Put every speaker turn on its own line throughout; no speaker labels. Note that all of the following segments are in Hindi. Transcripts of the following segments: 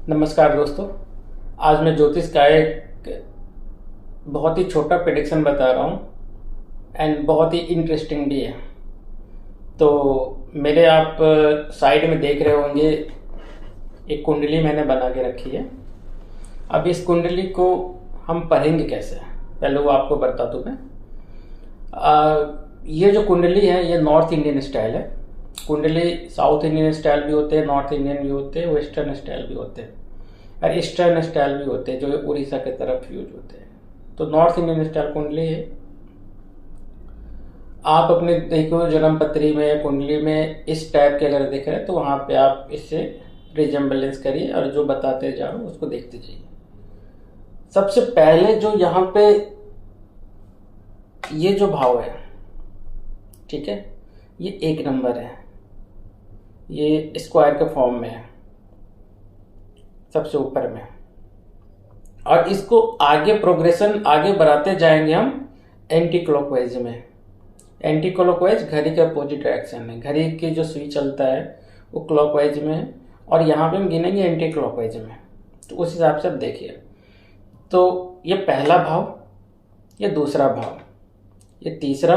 नमस्कार दोस्तों। आज मैं ज्योतिष का एक बहुत ही छोटा प्रेडिक्शन बता रहा हूँ एंड बहुत ही इंटरेस्टिंग भी है। तो मेरे आप साइड में देख रहे होंगे एक कुंडली मैंने बना के रखी है। अब इस कुंडली को हम पढ़ेंगे कैसे, पहले वो आपको बता दूँ मैं। ये जो कुंडली है ये नॉर्थ इंडियन स्टाइल है। कुंडली साउथ इंडियन स्टाइल भी होते हैं, नॉर्थ इंडियन भी होते हैं, वेस्टर्न स्टाइल भी होते हैं और ईस्टर्न स्टाइल भी होते हैं जो उड़ीसा के तरफ यूज होते हैं। तो नॉर्थ इंडियन स्टाइल कुंडली है। आप अपने देखो जन्म पत्री में या कुंडली में इस टाइप के अगर दिख रहे हैं तो वहां पे आप इससे रिजेम्बलेंस करिए और जो बताते जा रहा हूँ उसको देखते जाइए। सबसे पहले जो यहाँ पे ये जो भाव है, ठीक है, ये 1 नंबर है, ये स्क्वायर के फॉर्म में है सबसे ऊपर में। और इसको आगे प्रोग्रेशन आगे बढ़ाते जाएंगे हम एंटी क्लॉकवाइज में। एंटी क्लॉकवाइज घड़ी के अपोजिट डायरेक्शन में, घड़ी की जो सुई चलता है वो क्लॉकवाइज में है और यहाँ पे हम गिनेंगे एंटी क्लॉकवाइज में। तो उस हिसाब से आप देखिए। तो ये पहला भाव, ये दूसरा भाव, ये तीसरा,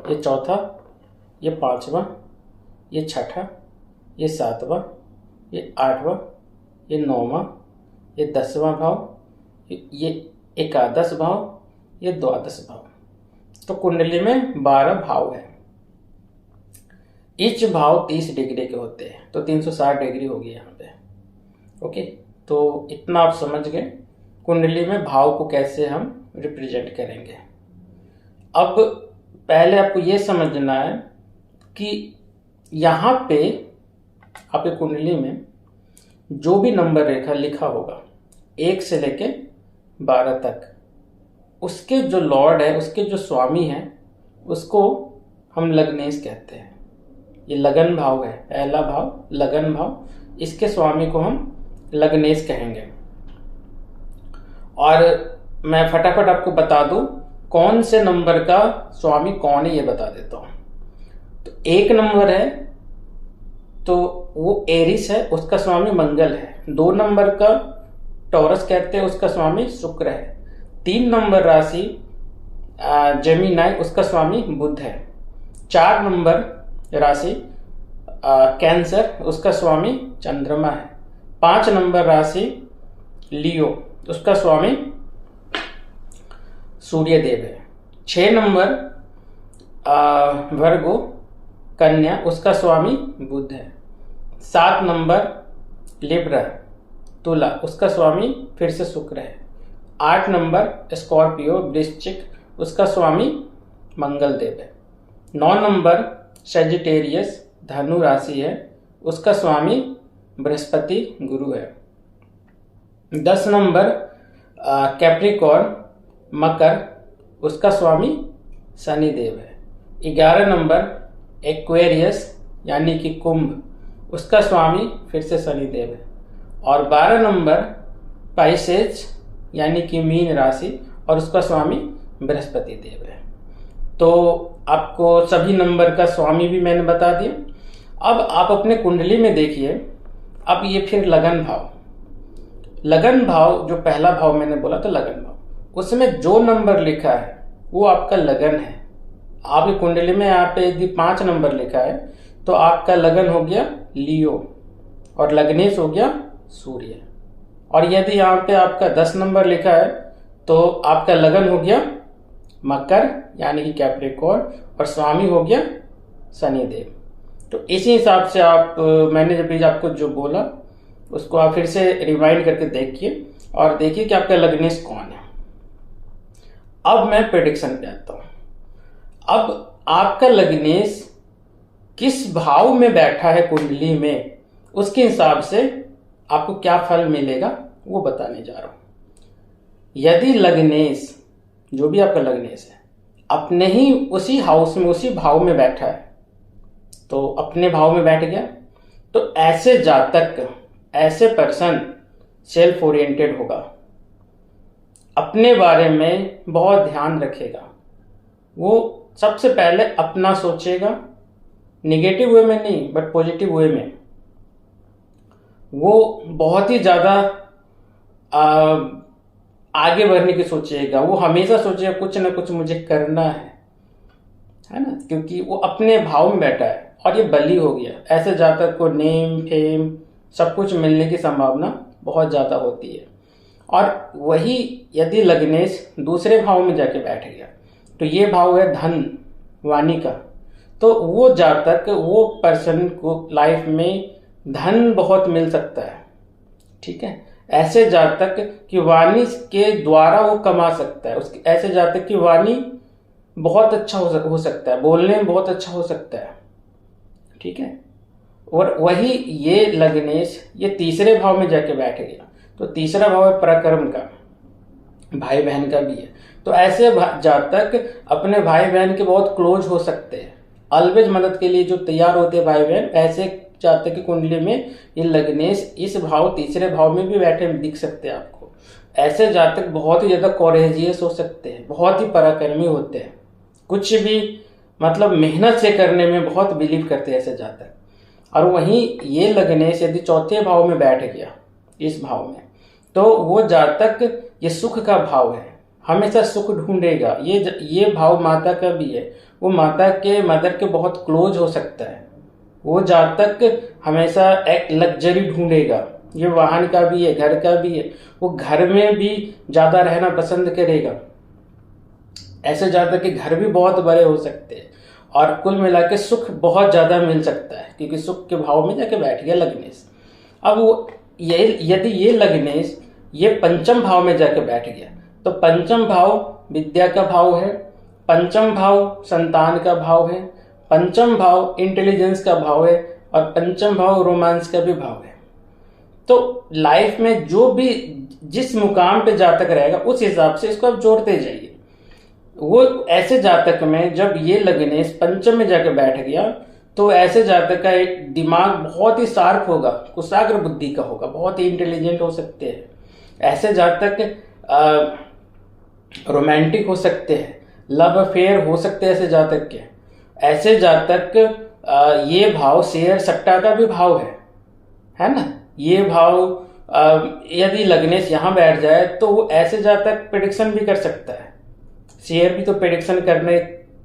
ये चौथा, ये पांचवा, ये छठा, ये सातवां, ये आठवां, ये 9वां, ये 10वां भाव, ये एकादश भाव, ये द्वादश भाव। तो कुंडली में 12 भाव है। ईच भाव 30 डिग्री के होते हैं, तो 360 डिग्री होगी यहाँ पे। ओके, तो इतना आप समझ गए कुंडली में भाव को कैसे हम रिप्रेजेंट करेंगे। अब पहले आपको ये समझना है कि यहाँ पे आपकी कुंडली में जो भी नंबर रेखा लिखा होगा 1 से लेके 12 तक, उसके जो लॉर्ड है, उसके जो स्वामी है, उसको हम लग्नेश कहते हैं। ये लगन भाव है, पहला भाव लगन भाव, इसके स्वामी को हम लग्नेश कहेंगे। और मैं फटाफट आपको बता दूं कौन से नंबर का स्वामी कौन है, ये बता देता हूं। तो 1 नंबर है तो वो एरिस है, उसका स्वामी मंगल है। 2 नंबर का टॉरस कहते हैं, उसका स्वामी शुक्र है। 3 नंबर राशि जेमिनाई, उसका स्वामी बुध है। 4 नंबर राशि कैंसर, उसका स्वामी चंद्रमा है। 5 नंबर राशि लियो, उसका स्वामी सूर्यदेव है। 6 नंबर वर्गो कन्या, उसका स्वामी बुध है। 7 नंबर लिब्रा तुला, उसका स्वामी फिर से शुक्र है। 8 नंबर स्कॉर्पियो वृश्चिक, उसका स्वामी मंगल देव है। 9 नंबर सेजिटेरियस धनु राशि है, उसका स्वामी बृहस्पति गुरु है। 10 नंबर कैप्रिकॉर्न मकर, उसका स्वामी शनि देव है। 11 नंबर एक्वेरियस यानी कि कुंभ, उसका स्वामी फिर से शनि देव है। और 12 नंबर पाइसेज यानी कि मीन राशि, और उसका स्वामी बृहस्पति देव है। तो आपको सभी नंबर का स्वामी भी मैंने बता दिया। अब आप अपने कुंडली में देखिए। अब ये फिर लगन भाव, लगन भाव जो पहला भाव मैंने बोला तो लगन भाव, उसमें जो नंबर लिखा है वो आपका लगन है। आपकी कुंडली में यहाँ पे यदि 5 नंबर लिखा है तो आपका लगन हो गया लियो और लग्नेश हो गया सूर्य। और यदि यहाँ पे आपका 10 नंबर लिखा है तो आपका लगन हो गया मकर यानी कि कैप्रिकॉर्न और स्वामी हो गया शनिदेव। तो इसी हिसाब से आप मैंने जब भी आपको जो बोला उसको आप फिर से रिवाइंड करके देखिए और देखिए कि आपका लग्नेश कौन है। अब मैं प्रेडिक्शन पे आता हूं। अब आपका लग्नेश किस भाव में बैठा है कुंडली में, उसके हिसाब से आपको क्या फल मिलेगा वो बताने जा रहा हूं। यदि लग्नेश, जो भी आपका लग्नेश है, अपने ही उसी हाउस में उसी भाव में बैठा है, तो अपने भाव में बैठ गया, तो ऐसे जातक, ऐसे पर्सन सेल्फ ओरिएंटेड होगा, अपने बारे में बहुत ध्यान रखेगा। वो सबसे पहले अपना सोचेगा, निगेटिव वे में नहीं बट पॉजिटिव वे में। वो बहुत ही ज़्यादा आगे बढ़ने की सोचेगा, वो हमेशा सोचेगा कुछ ना कुछ मुझे करना है ना, क्योंकि वो अपने भाव में बैठा है और ये बली हो गया। ऐसे जातक को नेम फेम सब कुछ मिलने की संभावना बहुत ज़्यादा होती है। और वही यदि लग्नेश दूसरे भाव में जाके बैठ गया तो ये भाव है धन वाणी का, तो वो जातक, वो पर्सन को लाइफ में धन बहुत मिल सकता है। ठीक है, ऐसे जातक की वाणी के द्वारा वो कमा सकता है। उसके ऐसे जातक की वाणी बहुत अच्छा हो सकता है, बोलने में बहुत अच्छा हो सकता है। ठीक है, और वही ये लग्नेश ये तीसरे भाव में जाके बैठ गया, तो तीसरा भाव है पराक्रम का, भाई बहन का भी है। तो ऐसे जातक अपने भाई बहन के बहुत क्लोज हो सकते हैं, ऑलवेज मदद के लिए जो तैयार होते हैं भाई बहन। ऐसे जातक की कुंडली में ये लग्नेश इस भाव तीसरे भाव में भी बैठे दिख सकते हैं आपको। ऐसे जातक बहुत ही ज्यादा कोरेजियस हो सकते हैं, बहुत ही पराक्रमी होते हैं, कुछ भी मतलब मेहनत से करने में बहुत बिलीव करते हैं ऐसे जातक। और वहीं ये लग्नेश यदि चौथे भाव में बैठ गया इस भाव में, तो वो जातक ये सुख का भाव है, हमेशा सुख ढूंढेगा। ये भाव माता का भी है, वो माता के मदर के बहुत क्लोज हो सकता है। वो जातक हमेशा एक लग्जरी ढूंढेगा, ये वाहन का भी है, घर का भी है, वो घर में भी ज्यादा रहना पसंद करेगा। ऐसे जातक के घर भी बहुत बड़े हो सकते हैं और कुल मिला के सुख बहुत ज्यादा मिल सकता है, क्योंकि सुख के भाव में जाके बैठ गया लग्नेश। अब वो यदि ये लग्नेश ये पंचम भाव में जाके बैठ गया, तो पंचम भाव विद्या का भाव है, पंचम भाव संतान का भाव है, पंचम भाव इंटेलिजेंस का भाव है और पंचम भाव रोमांस का भी भाव है। तो लाइफ में जो भी जिस मुकाम पे जातक रहेगा उस हिसाब से इसको आप जोड़ते जाइए। वो ऐसे जातक में जब ये लग्नेश पंचम में जाकर बैठ गया, तो ऐसे जातक का एक दिमाग बहुत ही शार्प होगा, कुशाग्र बुद्धि का होगा, बहुत ही इंटेलिजेंट हो सकते हैं। ऐसे जातक रोमांटिक हो सकते हैं, लव अफेयर हो सकते हैं ऐसे जातक के। ऐसे जातक ये भाव शेयर सट्टा का भी भाव है ना। ये भाव यदि लग्नेश यहाँ बैठ जाए तो वो ऐसे जातक प्रेडिक्शन भी कर सकता है। शेयर भी तो प्रेडिक्शन करने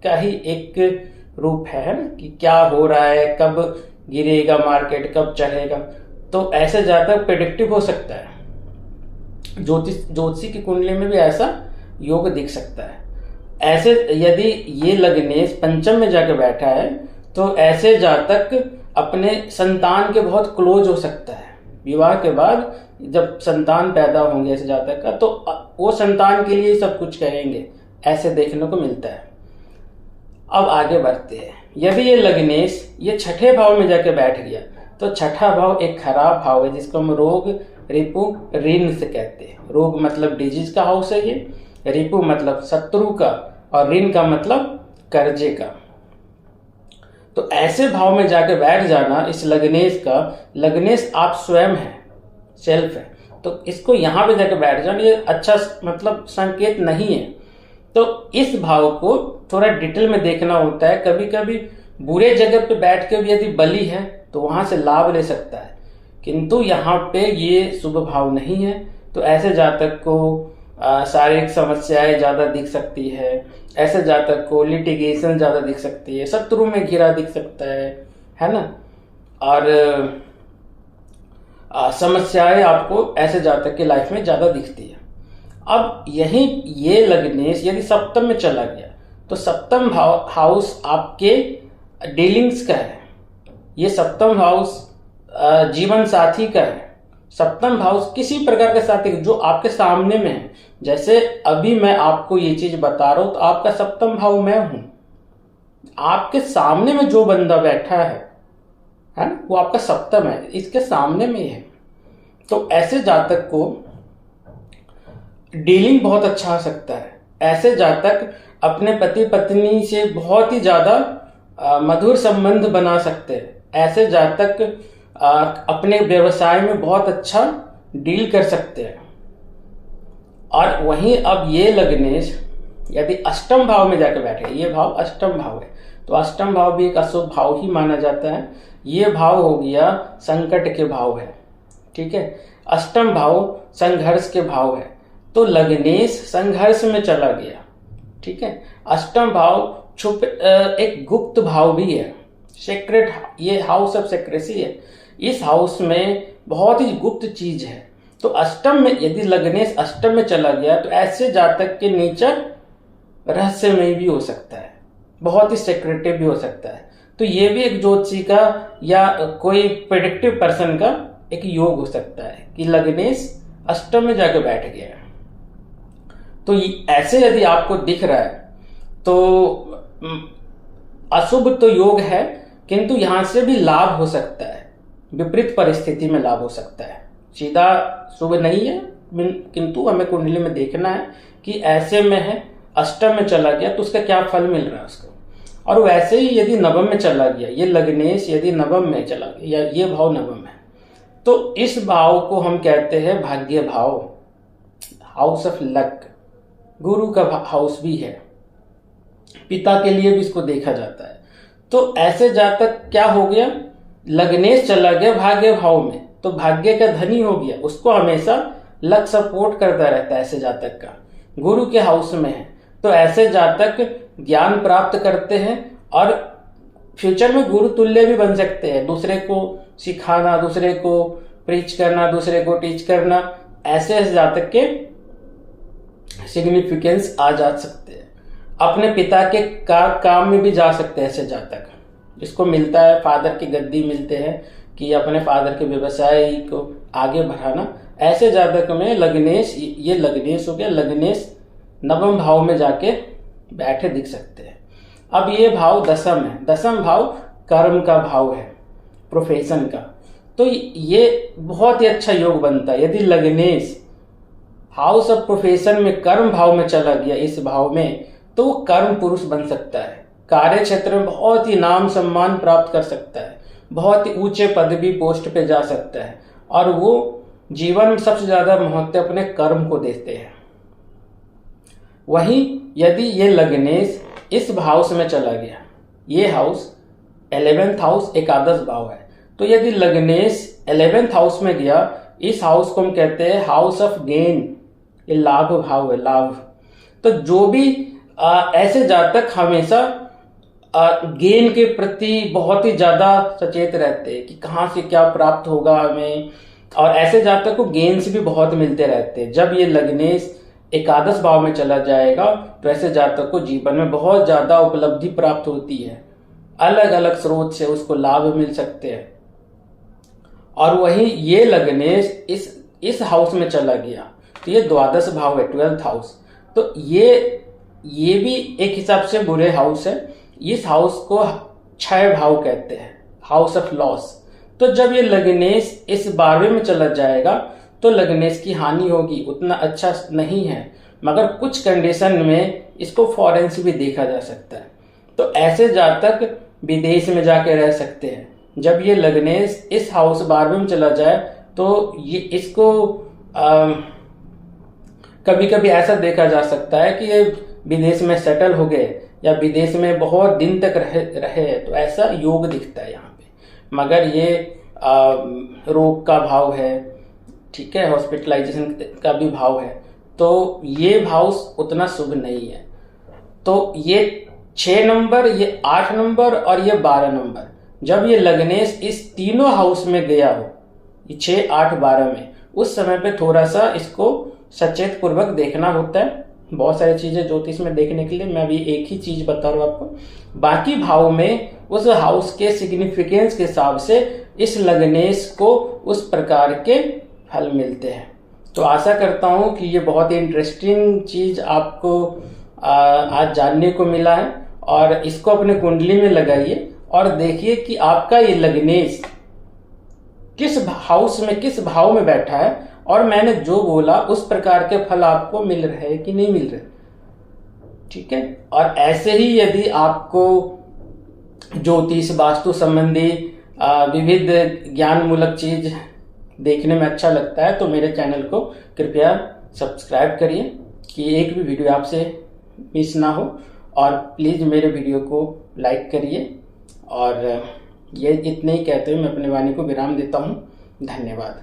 का ही एक रूप है ना, कि क्या हो रहा है, कब गिरेगा मार्केट, कब चढ़ेगा। तो ऐसे जातक प्रेडिक्टिव हो सकता है। ज्योतिषी की कुंडली में भी ऐसा योग दिख सकता है। ऐसे यदि ये लग्नेश पंचम में जाकर बैठा है, तो ऐसे जातक अपने संतान के बहुत क्लोज हो सकता है। विवाह के बाद जब संतान पैदा होंगे ऐसे जातक का, तो वो संतान के लिए सब कुछ करेंगे, ऐसे देखने को मिलता है। अब आगे बढ़ते हैं। यदि ये लग्नेश ये छठे भाव में जाके बैठ गया, तो छठा भाव एक खराब भाव है, जिसको हम रोग रिपु ऋण से कहते हैं। रोग मतलब डिजीज का हाउस है ये, रिपु मतलब शत्रु का, और ऋण का मतलब कर्जे का। तो ऐसे भाव में जाके बैठ जाना इस लग्नेश का, लग्नेश आप स्वयं है, सेल्फ है, तो इसको यहाँ पे जाके बैठ जाना ये अच्छा मतलब संकेत नहीं है। तो इस भाव को थोड़ा डिटेल में देखना होता है। कभी कभी बुरे जगह पे बैठ के भी यदि बली है तो वहां से लाभ ले सकता है, किंतु यहाँ पे ये शुभ भाव नहीं है। तो ऐसे जातक को शारीरिक समस्याएं ज्यादा दिख सकती है, ऐसे जातक को लिटिगेशन ज्यादा दिख सकती है, शत्रु में घिरा दिख सकता है ना। और समस्याएं आपको ऐसे जातक की लाइफ में ज्यादा दिखती है। अब यही ये लग्नेश यदि सप्तम में चला गया, तो सप्तम हाउस आपके डीलिंग्स का है। ये सप्तम हाउस जीवन साथी का है। सप्तम हाउस किसी प्रकार के साथी जो आपके सामने में है। जैसे अभी मैं आपको ये चीज बता रहा हूं, तो आपका सप्तम भाव मैं हूं। आपके सामने में जो बंदा बैठा है ना, वो आपका सप्तम है, इसके सामने में है। तो ऐसे जातक को डीलिंग बहुत अच्छा हो सकता है। ऐसे जातक अपने पति पत्नी से बहुत ही ज्यादा मधुर संबंध बना सकते हैं। ऐसे जातक अपने व्यवसाय में बहुत अच्छा डील कर सकते हैं। और वहीं अब ये लग्नेश यदि अष्टम भाव में जाकर बैठे, ये भाव अष्टम भाव है, तो अष्टम भाव भी एक अशुभ भाव ही माना जाता है। ये भाव हो गया संकट के भाव है। ठीक है। अष्टम भाव संघर्ष के भाव है, तो लग्नेश संघर्ष में चला गया, ठीक है। अष्टम भाव छुप एक गुप्त भाव भी है, सीक्रेट, ये हाउस ऑफ सीक्रेसी है। इस हाउस में बहुत ही गुप्त चीज है। तो अष्टम में यदि लग्नेश अष्टम में चला गया तो ऐसे जातक के नेचर रहस्यमय भी हो सकता है, बहुत ही सेक्रेटिव भी हो सकता है। तो ये भी एक ज्योतिषी का या कोई प्रेडिक्टिव पर्सन का एक योग हो सकता है कि लग्नेश अष्टम में जाके बैठ गया है। तो ऐसे यदि आपको दिख रहा है तो अशुभ तो योग है, किंतु यहां से भी लाभ हो सकता है, विपरीत परिस्थिति में लाभ हो सकता है। सीधा शुभ नहीं है, किंतु हमें कुंडली में देखना है कि ऐसे में है, अष्टम में चला गया तो उसका क्या फल मिल रहा है उसको। और वैसे ही यदि नवम में चला गया, ये लग्नेश यदि नवम में चला गया या ये भाव नवम है, तो इस भाव को हम कहते हैं भाग्य भाव, हाउस ऑफ लक, गुरु का हाउस भी है, पिता के लिए भी इसको देखा जाता है। तो ऐसे जातक क्या हो गया, लग्नेश चला गया भाग्य भाव में, तो भाग्य का धनी हो गया, उसको हमेशा लक सपोर्ट करता रहता है। ऐसे जातक का गुरु के हाउस में है, तो ऐसे जातक ज्ञान प्राप्त करते हैं और फ्यूचर में गुरु तुल्य भी बन सकते हैं। दूसरे को सिखाना, दूसरे को प्रीच करना, दूसरे को टीच करना, ऐसे जातक के सिग्निफिकेंस आ जा सकते हैं। अपने पिता के काम में भी जा सकते हैं ऐसे जातक, इसको मिलता है, फादर की गद्दी मिलते हैं कि अपने फादर के व्यवसाय को आगे बढ़ाना। ऐसे जातक में लग्नेश, ये लग्नेश हो गया, लग्नेश नवम भाव में जाके बैठे दिख सकते हैं। अब ये भाव दसम है, दसम भाव कर्म का भाव है, प्रोफेशन का। तो ये बहुत ही अच्छा योग बनता है यदि लग्नेश हाउस ऑफ प्रोफेशन में कर्म भाव में चला गया, इस भाव में, तो वो कर्म पुरुष बन सकता है, कार्य क्षेत्र में बहुत ही नाम सम्मान प्राप्त कर सकता है, बहुत ही ऊंचे पदवी पोस्ट पे जा सकता है, और वो जीवन में सबसे ज्यादा महत्व अपने कर्म को देते हैं। वहीं यदि ये लग्नेश इस हाउस में चला गया, ये हाउस 11th हाउस एकादश भाव है, तो यदि लग्नेश 11th हाउस में गया, इस हाउस को हम कहते हैं हाउस ऑफ गेन, ये लाभ भाव है, लाभ। तो जो भी ऐसे जातक हमेशा गेन के प्रति बहुत ही ज्यादा सचेत रहते हैं कि कहाँ से क्या प्राप्त होगा हमें, और ऐसे जातक को गेन से भी बहुत मिलते रहते हैं। जब ये लग्नेश एकादश भाव में चला जाएगा तो ऐसे जातक को जीवन में बहुत ज्यादा उपलब्धि प्राप्त होती है, अलग अलग स्रोत से उसको लाभ मिल सकते हैं। और वहीं ये लग्नेश इस हाउस में चला गया तो ये द्वादश भाव है, 12th हाउस, तो ये भी एक हिसाब से बुरे हाउस है। इस हाउस को क्षय भाव कहते हैं, हाउस ऑफ लॉस। तो जब ये लग्नेश इस 12वें में चला जाएगा तो लग्नेश की हानि होगी, उतना अच्छा नहीं है, मगर कुछ कंडीशन में इसको फॉरेन से भी देखा जा सकता है। तो ऐसे जातक विदेश में जाके रह सकते हैं। जब ये लग्नेश इस हाउस 12वें में चला जाए तो ये इसको कभी कभी ऐसा देखा जा सकता है कि ये विदेश में सेटल हो गए या विदेश में बहुत दिन तक रहे, तो ऐसा योग दिखता है यहाँ पे। मगर ये रोग का भाव है, ठीक है, हॉस्पिटलाइजेशन का भी भाव है, तो ये भाव उतना शुभ नहीं है। तो ये 6 नंबर, ये 8 नंबर और ये 12 नंबर, जब ये लग्नेश इस तीनों हाउस में गया हो, 6, 8, 12 में, उस समय पे थोड़ा सा इसको सचेत पूर्वक देखना होता है। बहुत सारी चीजें ज्योतिष में देखने के लिए, मैं अभी एक ही चीज बता रहा हूं आपको। बाकी भाव में उस हाउस के सिग्निफिकेंस के हिसाब से इस लग्नेश को उस प्रकार के फल मिलते हैं। तो आशा करता हूं कि ये बहुत ही इंटरेस्टिंग चीज आपको आज जानने को मिला है, और इसको अपने कुंडली में लगाइए और देखिए कि आपका ये लग्नेश किस हाउस में, किस भाव में बैठा है, और मैंने जो बोला उस प्रकार के फल आपको मिल रहे हैं कि नहीं मिल रहे, ठीक है। और ऐसे ही यदि आपको ज्योतिष, वास्तु संबंधी विविध ज्ञान मूलक चीज देखने में अच्छा लगता है तो मेरे चैनल को कृपया सब्सक्राइब करिए कि एक भी वीडियो आपसे मिस ना हो, और प्लीज मेरे वीडियो को लाइक करिए। और ये इतने ही कहते हुए मैं अपने वाणी को विराम देता हूँ। धन्यवाद।